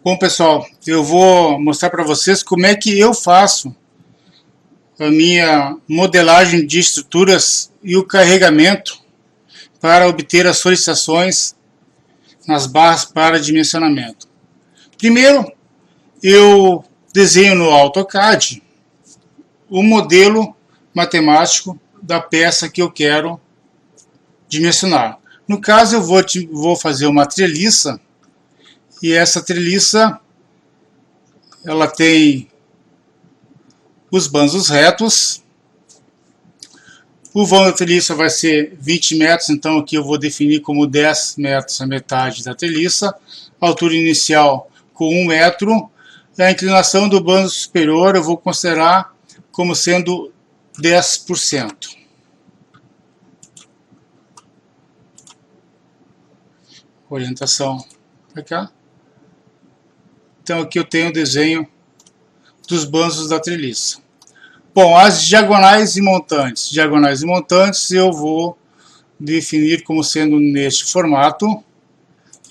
Bom, pessoal, eu vou mostrar para vocês como é que eu faço a minha modelagem de estruturas e o carregamento para obter as solicitações nas barras para dimensionamento. Primeiro, eu desenho no AutoCAD o modelo matemático da peça que eu quero dimensionar. No caso, eu vou fazer uma treliça, e essa treliça ela tem os bandos retos. O vão da treliça vai ser 20 metros, então aqui eu vou definir como 10 metros a metade da treliça. A altura inicial com 1 metro. E a inclinação do bando superior eu vou considerar como sendo 10%. Orientação para cá. Então aqui eu tenho o desenho dos bandos da treliça. Bom, as diagonais e montantes. Diagonais e montantes eu vou definir como sendo neste formato,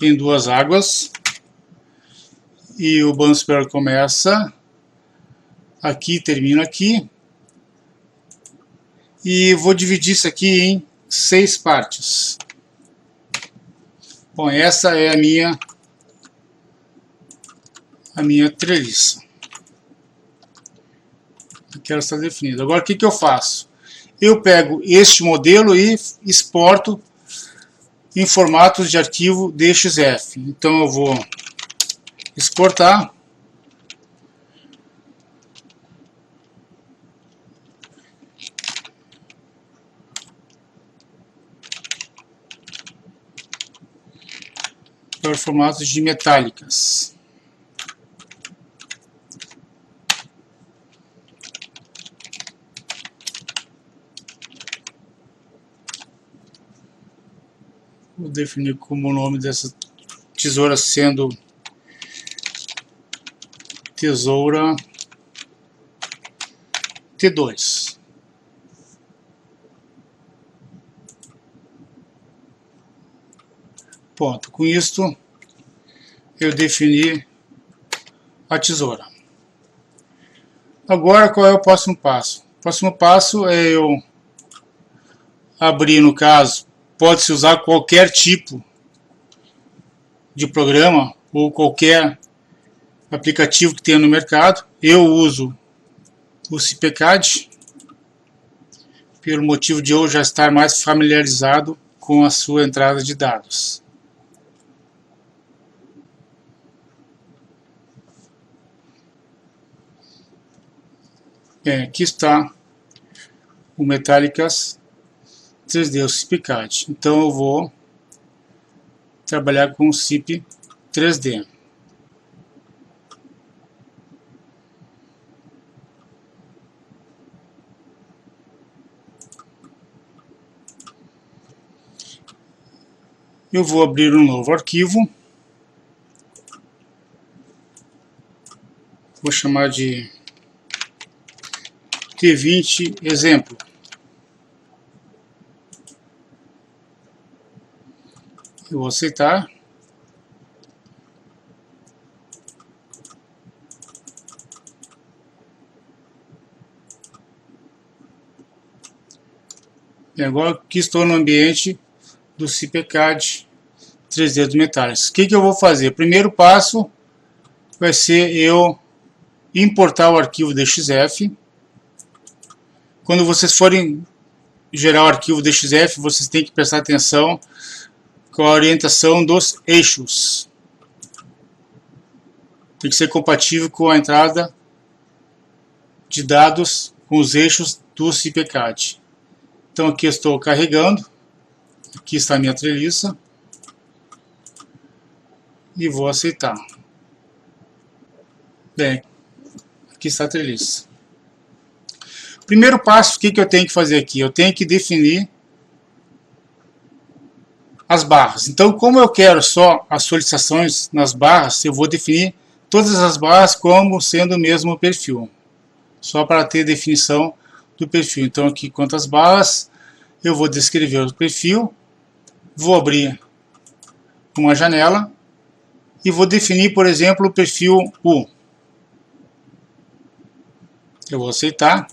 em duas águas. E o bando superior começa aqui, termina aqui. E vou dividir isso aqui em 6 partes. Bom, essa é a minha treliça. Aqui ela está definida. Agora o que eu faço? Eu pego este modelo e exporto em formatos de arquivo DXF. Então eu vou exportar. Para formatos de metálicas. Vou definir como o nome dessa tesoura sendo tesoura T2. Ponto. Com isto eu defini a tesoura. Agora qual é o próximo passo? O próximo passo é eu abrir, no caso, pode-se usar qualquer tipo de programa ou qualquer aplicativo que tenha no mercado. Eu uso o CPCAD, pelo motivo de eu já estar mais familiarizado com a sua entrada de dados. Bem, aqui está o Metálicas 3D, o CPCAD. Então eu vou trabalhar com o CIP 3D. Eu vou abrir um novo arquivo. Vou chamar de T20 exemplo. Eu vou aceitar. E agora aqui estou no ambiente do CPCAD 3D dos metais. O que eu vou fazer? O primeiro passo vai ser eu importar o arquivo DXF. Quando vocês forem gerar o arquivo DXF, vocês têm que prestar atenção com a orientação dos eixos. Tem que ser compatível com a entrada de dados com os eixos do CPCAD. Então aqui eu estou carregando. Aqui está a minha treliça. E vou aceitar. Bem, aqui está a treliça. Primeiro passo, o que eu tenho que fazer aqui? Eu tenho que definir as barras. Então, como eu quero só as solicitações nas barras, eu vou definir todas as barras como sendo o mesmo perfil. Só para ter definição do perfil. Então, aqui, quantas barras, eu vou descrever o perfil, vou abrir uma janela e vou definir, por exemplo, o perfil U. Eu vou aceitar.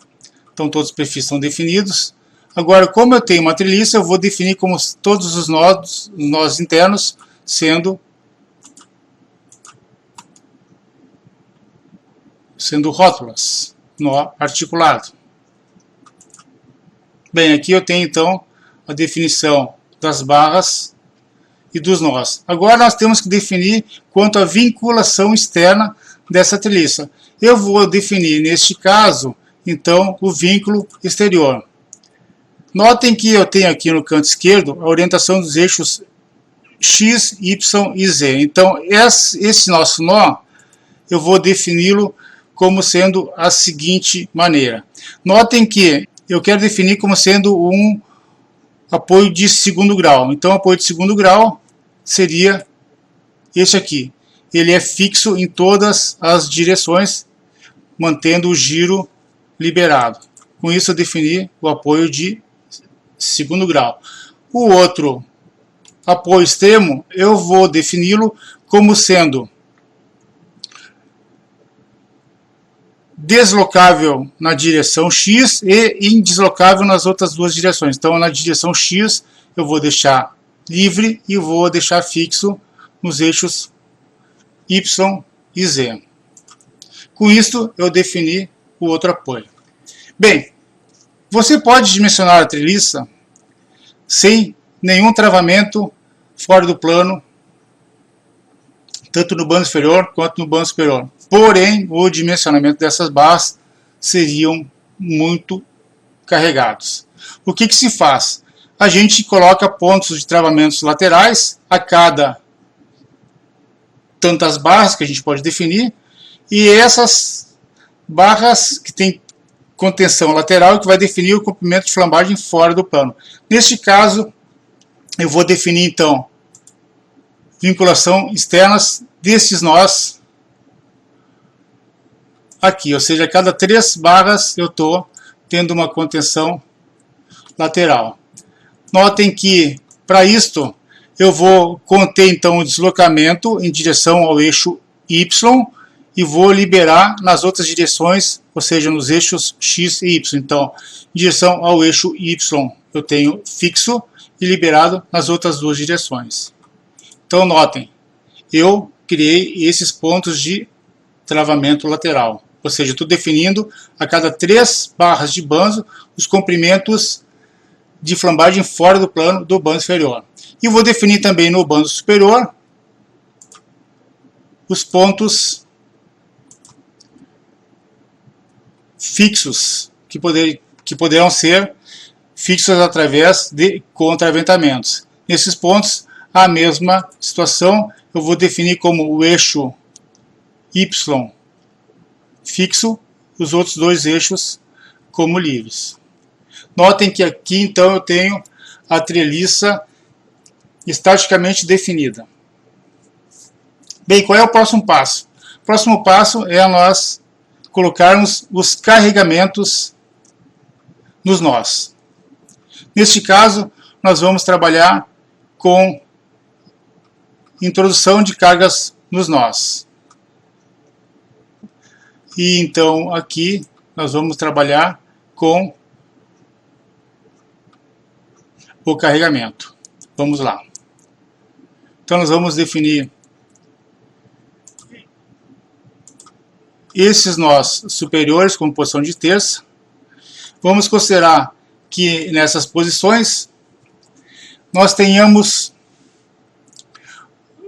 Então todos os perfis estão definidos. Agora, como eu tenho uma treliça, eu vou definir como todos os nós internos sendo rótulas, nó articulado. Bem, aqui eu tenho então a definição das barras e dos nós. Agora nós temos que definir quanto à vinculação externa dessa treliça. Eu vou definir, neste caso, então, o vínculo exterior. Notem que eu tenho aqui no canto esquerdo a orientação dos eixos X, Y e Z. Então, esse nosso nó, eu vou defini-lo como sendo a seguinte maneira. Notem que eu quero definir como sendo um apoio de segundo grau. Então, apoio de segundo grau seria este aqui. Ele é fixo em todas as direções, mantendo o giro liberado. Com isso, eu defini o apoio de segundo grau. O outro apoio extremo, eu vou defini-lo como sendo deslocável na direção X e indeslocável nas outras duas direções. Então, na direção X, eu vou deixar livre e vou deixar fixo nos eixos Y e Z. Com isso, eu defini o outro apoio. Bem, você pode dimensionar a treliça sem nenhum travamento fora do plano, tanto no bando inferior quanto no bando superior. Porém, o dimensionamento dessas barras seriam muito carregados. O que se faz? A gente coloca pontos de travamentos laterais a cada tantas barras que a gente pode definir, e essas barras que tem contenção lateral que vai definir o comprimento de flambagem fora do plano. Neste caso, eu vou definir então vinculação externas desses nós aqui, ou seja, a cada 3 barras eu estou tendo uma contenção lateral. Notem que para isto eu vou conter então o deslocamento em direção ao eixo Y e vou liberar nas outras direções, ou seja, nos eixos X e Y. Então, em direção ao eixo Y eu tenho fixo e liberado nas outras duas direções. Então notem, eu criei esses pontos de travamento lateral, ou seja, estou definindo a cada 3 barras de banzo os comprimentos de flambagem fora do plano do bando inferior. E vou definir também no bando superior os pontos fixos, que poderão ser fixos através de contraventamentos. Nesses pontos, a mesma situação, eu vou definir como o eixo Y fixo, os outros 2 eixos como livres. Notem que aqui então eu tenho a treliça estaticamente definida. Bem, qual é o próximo passo? O próximo passo é nós colocarmos os carregamentos nos nós. Neste caso, nós vamos trabalhar com introdução de cargas nos nós. E então aqui nós vamos trabalhar com o carregamento. Vamos lá. Então nós vamos definir esses nós superiores como posição de terça. Vamos considerar que nessas posições nós tenhamos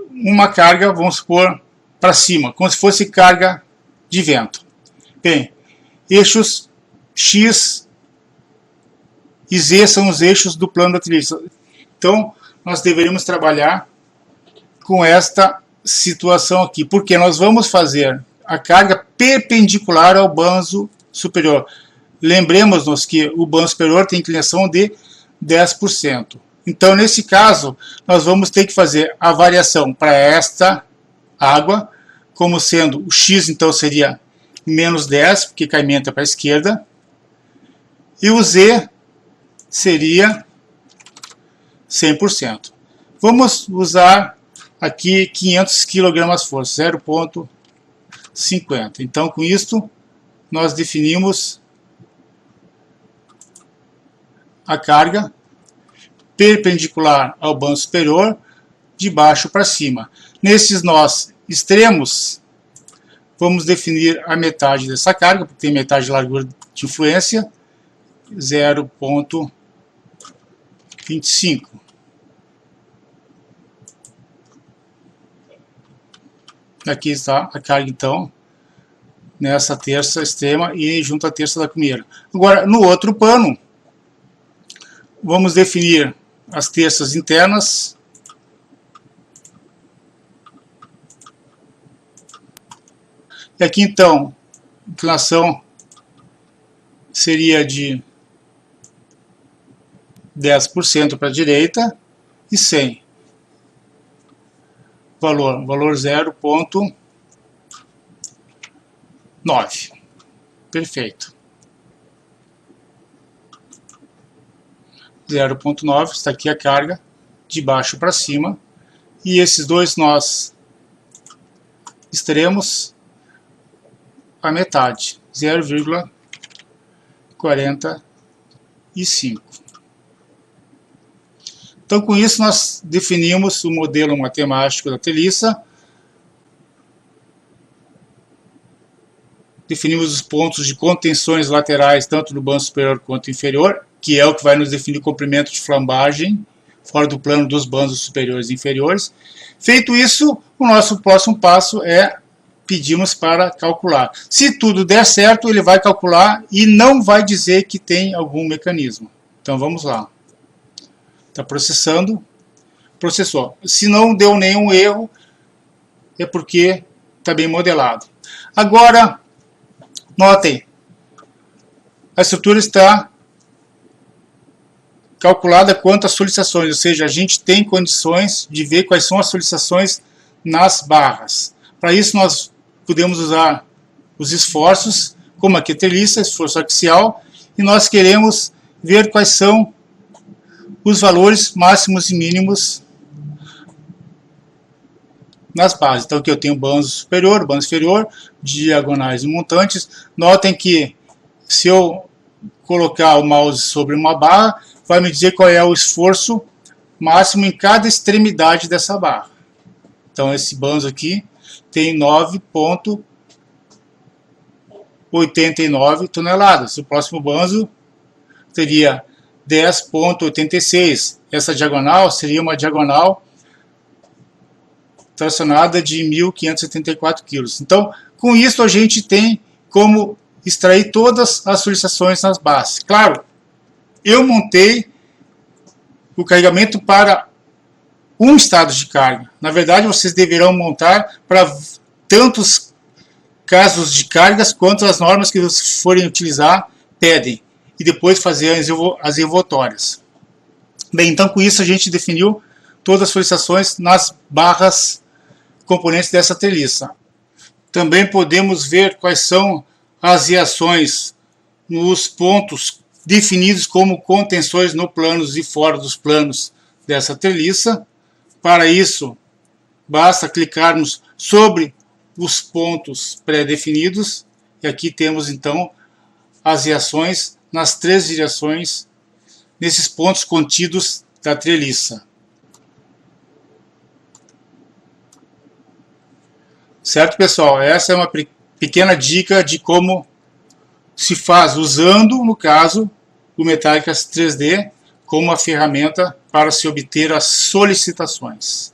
uma carga, vamos supor, para cima, como se fosse carga de vento. Bem, eixos X e Z são os eixos do plano da treliça. Então, nós deveríamos trabalhar com esta situação aqui, porque nós vamos fazer a carga perpendicular ao banzo superior. Lembremos-nos que o banzo superior tem inclinação de 10%. Então, nesse caso, nós vamos ter que fazer a variação para esta água, como sendo o X, então, seria menos 10, porque caimento é para a esquerda, e o Z seria 100%. Vamos usar aqui 500 kgfm, 0,50. Então, com isto, nós definimos a carga perpendicular ao banco superior, de baixo para cima. Nesses nós extremos, vamos definir a metade dessa carga, porque tem metade de largura de influência, 0,25. Aqui está a carga, então, nessa terça extrema e junto à terça da cumeira. Agora, no outro pano, vamos definir as terças internas. E aqui, então, a inclinação seria de 10% para a direita e 100. Valor 0,9. Perfeito. 0,9, está aqui a carga de baixo para cima. E esses dois nós extremos a metade, 0,45. Então, com isso, nós definimos o modelo matemático da treliça, definimos os pontos de contenções laterais, tanto no banco superior quanto inferior, que é o que vai nos definir o comprimento de flambagem, fora do plano dos bandos superiores e inferiores. Feito isso, o nosso próximo passo é pedimos para calcular. Se tudo der certo, ele vai calcular e não vai dizer que tem algum mecanismo. Então, vamos lá. Está processando, processou. Se não deu nenhum erro, é porque está bem modelado. Agora, notem, a estrutura está calculada quanto às solicitações, ou seja, a gente tem condições de ver quais são as solicitações nas barras. Para isso, nós podemos usar os esforços, como aqui a treliça, esforço axial, e nós queremos ver quais são os valores máximos e mínimos nas bases. Então aqui eu tenho banco superior, banco inferior, diagonais e montantes. Notem que se eu colocar o mouse sobre uma barra, vai me dizer qual é o esforço máximo em cada extremidade dessa barra. Então esse banco aqui tem 9,89 toneladas. O próximo banco teria 10,86. Essa diagonal seria uma diagonal tracionada de 1.574 kg. Então, com isso a gente tem como extrair todas as solicitações nas bases. Claro, eu montei o carregamento para um estado de carga. Na verdade, vocês deverão montar para tantos casos de cargas quanto as normas que vocês forem utilizar pedem. E depois fazer as envoltórias. Bem, então com isso a gente definiu todas as solicitações nas barras componentes dessa treliça. Também podemos ver quais são as reações nos pontos definidos como contenções no planos e fora dos planos dessa treliça. Para isso, basta clicarmos sobre os pontos pré-definidos e aqui temos então as reações nas três direções, nesses pontos contidos da treliça. Certo, pessoal? Essa é uma pequena dica de como se faz usando, no caso, o Metallicas 3D como uma ferramenta para se obter as solicitações.